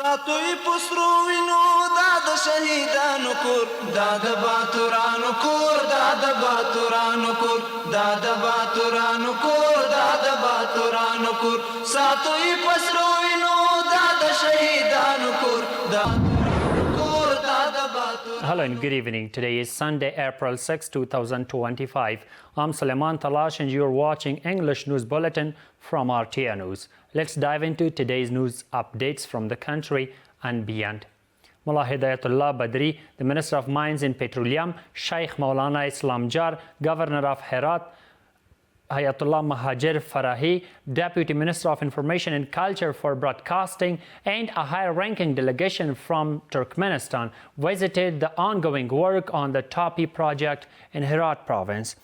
ساتوی پسروینو داد شهیدانو کور داد باتورانو کور داد باتورانو کور داد باتورانو کور داد باتورانو کور ساتوی پسروینو داد شهیدانو کور داد Hello and good evening. Today is Sunday, April 6, 2025. I'm Suleiman Talash and you're watching English News Bulletin from RTA News. Let's dive into today's news updates from the country and beyond. Mullah Hidayatullah Badri, the Minister of Mines and Petroleum, Sheikh Maulana Islam Jar, Governor of Herat, Hayatullah Mahajir Farahi, Deputy Minister of Information and Culture for Broadcasting, and a high-ranking delegation from Turkmenistan visited the ongoing work on the Tapi project in Herat province.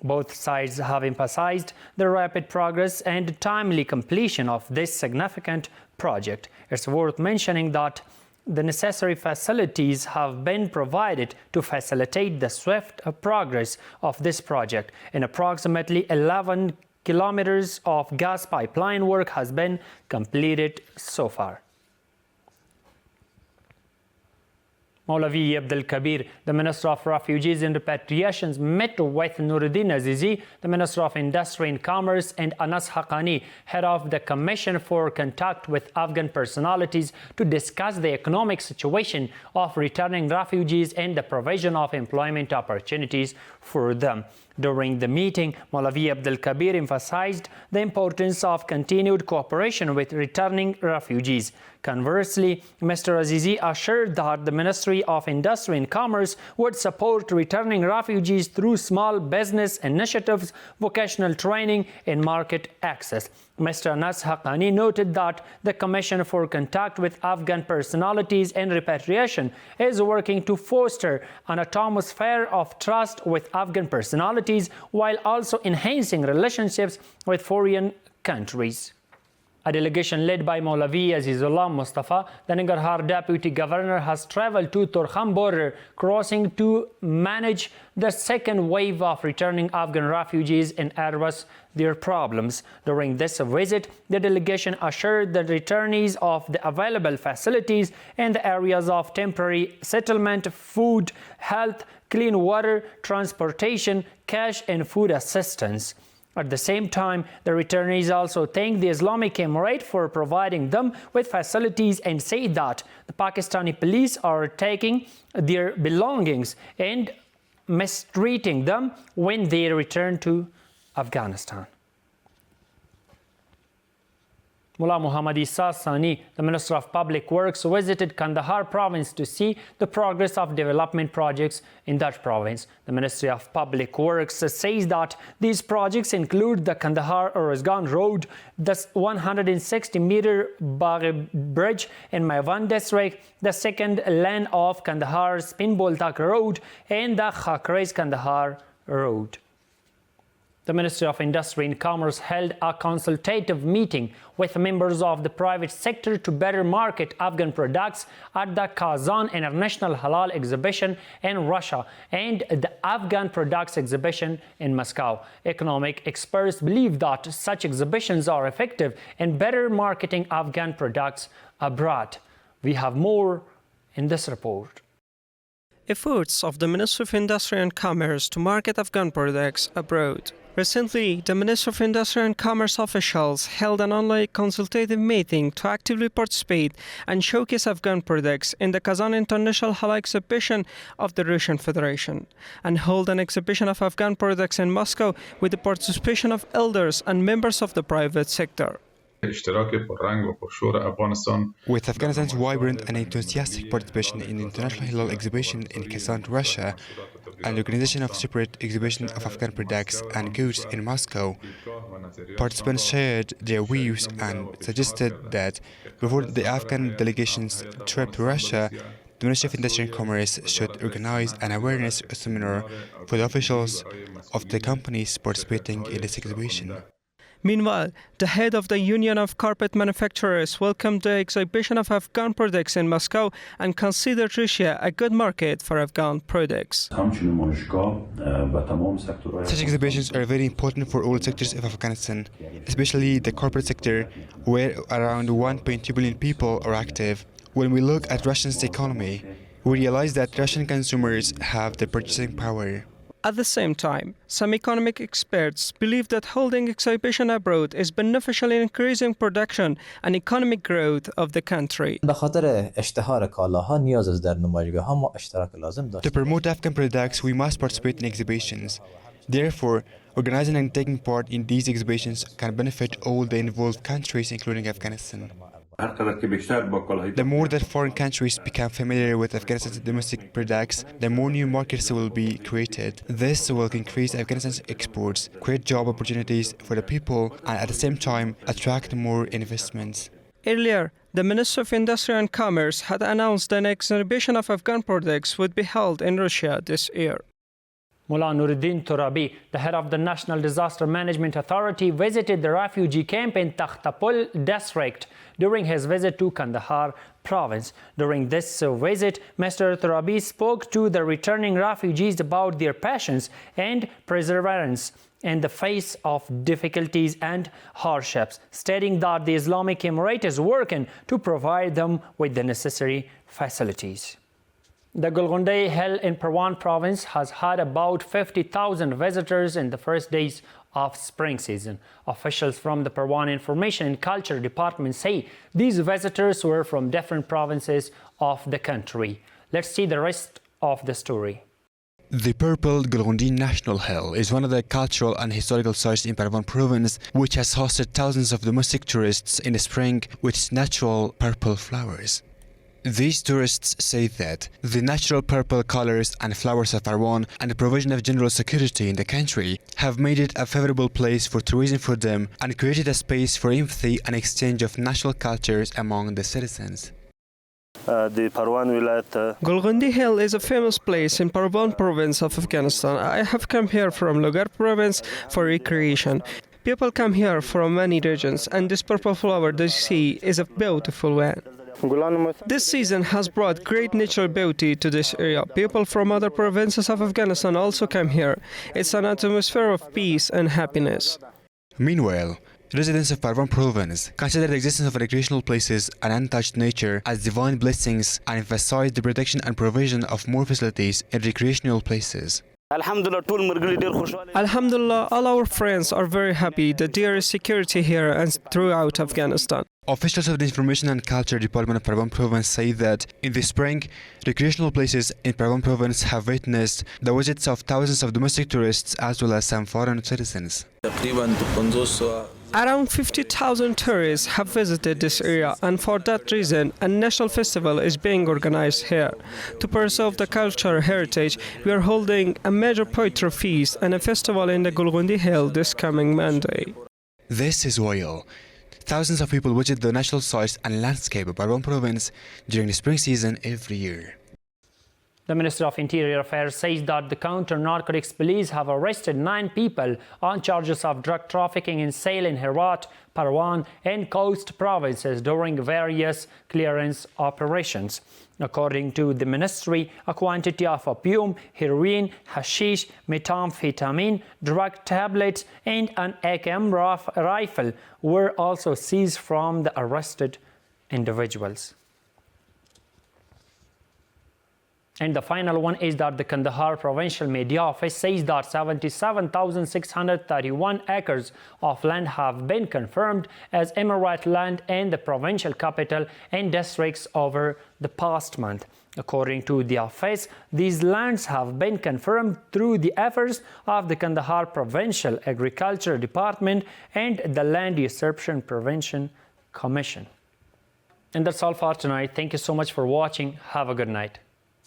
Both sides have emphasized the rapid progress and timely completion of this significant project. It's worth mentioning that the necessary facilities have been provided to facilitate the swift progress of this project. In approximately 11 kilometers of gas pipeline work has been completed so far. Maulavi Abdul Kabir, the Minister of Refugees and Repatriations, met with Nuruddin Azizi, the Minister of Industry and Commerce, and Anas Haqqani, head of the Commission for Contact with Afghan Personalities, to discuss the economic situation of returning refugees and the provision of employment opportunities for them. During the meeting, Maulavi Abdul Kabir emphasized the importance of continued cooperation with returning refugees. Conversely, Mr. Azizi assured that the Ministry of Industry and Commerce would support returning refugees through small business initiatives, vocational training, and market access. Mr. Anas Haqqani noted that the Commission for Contact with Afghan Personalities and Repatriation is working to foster an atmosphere of trust with Afghan personalities while also enhancing relationships with foreign countries. A delegation led by Maulavi Azizullah Mustafa, the Nangarhar Deputy Governor, has traveled to Torkham border crossing to manage the second wave of returning Afghan refugees and address their problems. During this visit, the delegation assured the returnees of the available facilities in the areas of temporary settlement, food, health, clean water, transportation, cash and food assistance. At the same time, the returnees also thanked the Islamic Emirate for providing them with facilities and say that the Pakistani police are taking their belongings and mistreating them when they return to Afghanistan. Mullah Muhammad Isa Sani, the Minister of Public Works, visited Kandahar province to see the progress of development projects in that province. The Ministry of Public Works says that these projects include the Kandahar-Uruzgan Road, the 160-meter Bagh Bridge in Maivan district, the second lane of Kandahar-Spinboltak Road, and the Khakrais-Kandahar Road. The Ministry of Industry and Commerce held a consultative meeting with members of the private sector to better market Afghan products at the Kazan International Halal Exhibition in Russia and the Afghan Products Exhibition in Moscow. Economic experts believe that such exhibitions are effective in better marketing Afghan products abroad. We have more in this report. Efforts of the Ministry of Industry and Commerce to market Afghan products abroad. Recently, the Ministry of Industry and Commerce officials held an online consultative meeting to actively participate and showcase Afghan products in the Kazan International Halal Exhibition of the Russian Federation, and hold an exhibition of Afghan products in Moscow with the participation of elders and members of the private sector. With Afghanistan's vibrant and enthusiastic participation in the International Halal Exhibition in Kazan, Russia, and the organization of separate exhibition of Afghan products and goods in Moscow, participants shared their views and suggested that before the Afghan delegation's trip to Russia, the Ministry of Industry and Commerce should organize an awareness seminar for the officials of the companies participating in this exhibition. Meanwhile, the head of the Union of Carpet Manufacturers welcomed the exhibition of Afghan products in Moscow and considered Russia a good market for Afghan products. Such exhibitions are very important for all sectors of Afghanistan, especially the corporate sector, where around 1.2 billion people are active. When we look at Russia's economy, we realize that Russian consumers have the purchasing power. At the same time, some economic experts believe that holding exhibition abroad is beneficial in increasing production and economic growth of the country. به خاطر اشتهار کالاها نیاز است در نمایشگاه‌ها ما اشتراک لازم To داشته promote Afghan products, we must participate in exhibitions. Therefore, organizing and taking part in these exhibitions can benefit all the involved countries, including Afghanistan. The more that foreign countries become familiar with Afghanistan's domestic products, the more new markets will be created. This will increase Afghanistan's exports, create job opportunities for the people, and at the same time attract more investments. Earlier, the Minister of Industry and Commerce had announced an exhibition of Afghan products would be held in Russia this year. Mullah Nuruddin Turabi, the head of the National Disaster Management Authority, visited the refugee camp in Takhtapul district during his visit to Kandahar province. During this visit, Mr. Turabi spoke to the returning refugees about their passions and perseverance in the face of difficulties and hardships, stating that the Islamic Emirate is working to provide them with the necessary facilities. The Golgonde Hill in Parwan province has had about 50,000 visitors in the first days of spring season. Officials from the Parwan Information and Culture Department say these visitors were from different provinces of the country. Let's see the rest of the story. The Purple Golgonde National Hill is one of the cultural and historical sites in Parwan province, which has hosted thousands of domestic tourists in the spring with its natural purple flowers. These tourists say that the natural purple colors and flowers of Parwan and the provision of general security in the country have made it a favorable place for tourism for them and created a space for empathy and exchange of national cultures among the citizens. Golgonde Hill is a famous place in Parwan province of Afghanistan. I have come here from Logar province for recreation. People come here from many regions, and this purple flower that you see is a beautiful one. This season has brought great natural beauty to this area. People from other provinces of Afghanistan also come here. It's an atmosphere of peace and happiness. Meanwhile, residents of Parwan province consider the existence of recreational places and untouched nature as divine blessings and emphasize the protection and provision of more facilities in recreational places. Alhamdulillah, all our friends are very happy that there is security here and throughout Afghanistan. Officials of the Information and Culture Department of Parwan province say that in the spring, recreational places in Parwan province have witnessed the visits of thousands of domestic tourists as well as some foreign citizens. Around 50,000 tourists have visited this area, and for that reason, a national festival is being organized here. To preserve the cultural heritage, we are holding a major poetry feast and a festival in the Golgonde Hill this coming Monday. This is royal. Thousands of people visit the natural sites and landscape of Parwan province during the spring season every year. The Minister of Interior Affairs says that the counter-narcotics police have arrested 9 people on charges of drug trafficking in sale in Herat, Parwan and Coast provinces during various clearance operations. According to the ministry, a quantity of opium, heroin, hashish, methamphetamine, drug tablets and an AK-M rifle were also seized from the arrested individuals. And the final one is that the Kandahar Provincial Media Office says that 77,631 acres of land have been confirmed as emirate land in the provincial capital and districts over the past month. According to the office, these lands have been confirmed through the efforts of the Kandahar Provincial Agriculture Department and the Land Usurpation Prevention Commission. And that's all for tonight. Thank you so much for watching. Have a good night.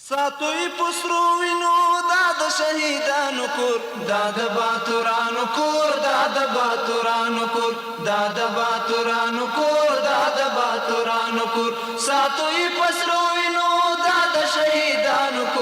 ساتوی پسرو وینو دا د شهیدانو کور دا د باتورانو کور دا د باتورانو کور دا د باتورانو کور دا د باتورانو کور ساتوی پسرو وینو دا د شهیدانو کور